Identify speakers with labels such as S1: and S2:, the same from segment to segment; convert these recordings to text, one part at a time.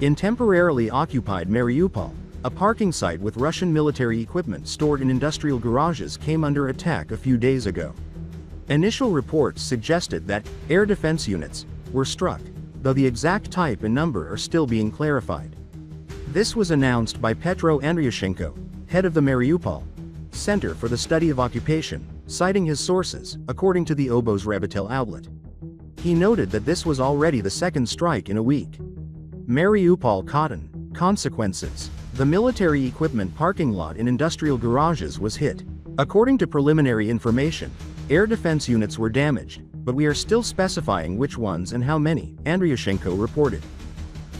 S1: In temporarily occupied Mariupol, a parking site with Russian military equipment stored in industrial garages came under attack a few days ago. Initial reports suggested that air defense units were struck, though the exact type and number are still being clarified. This was announced by Petro Andryushchenko, head of the Mariupol Center for the Study of Occupation, citing his sources, according to the Obozrevatel outlet. He noted that this was already the second strike in a week. Mariupol cotton consequences. The military equipment parking lot in industrial garages was hit. According to preliminary information, air defense units were damaged, but we are still specifying which ones and how many, Andryushchenko reported.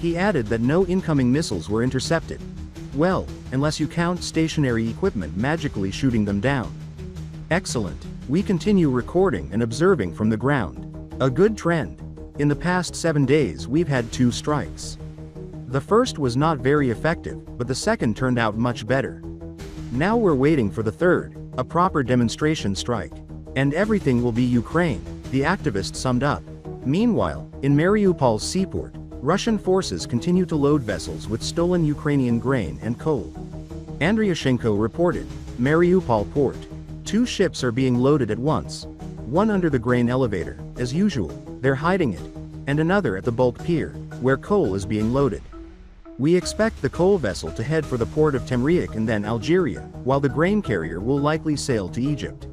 S1: He added that no incoming missiles were intercepted. Well, unless you count stationary equipment magically shooting them down. Excellent. We continue recording and observing from the ground. A good trend. In the past 7 days we've had 2 strikes. The first was not very effective, but the second turned out much better. Now we're waiting for the third, a proper demonstration strike. And everything will be Ukraine, the activist summed up. Meanwhile, in Mariupol's seaport, Russian forces continue to load vessels with stolen Ukrainian grain and coal. Andryushchenko reported, Mariupol port. 2 ships are being loaded at once. One under the grain elevator, as usual, they're hiding it, and another at the bulk pier, where coal is being loaded. We expect the coal vessel to head for the port of Temriuk and then Algeria, while the grain carrier will likely sail to Egypt.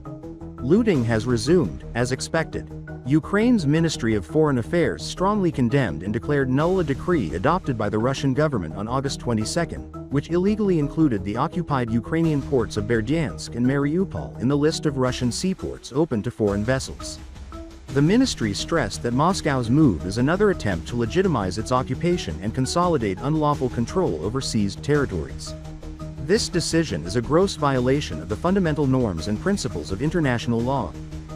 S1: Looting has resumed, as expected. Ukraine's Ministry of Foreign Affairs strongly condemned and declared null a decree adopted by the Russian government on August 22, which illegally included the occupied Ukrainian ports of Berdyansk and Mariupol in the list of Russian seaports open to foreign vessels. The ministry stressed that Moscow's move is another attempt to legitimize its occupation and consolidate unlawful control over seized territories. This decision is a gross violation of the fundamental norms and principles of international law.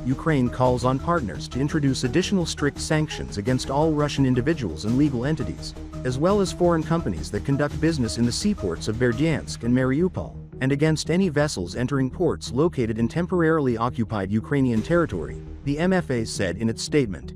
S1: Ukraine calls on partners to introduce additional strict sanctions against all Russian individuals and legal entities, as well as foreign companies that conduct business in the seaports of Berdyansk and Mariupol, and against any vessels entering ports located in temporarily occupied Ukrainian territory, the MFA said in its statement.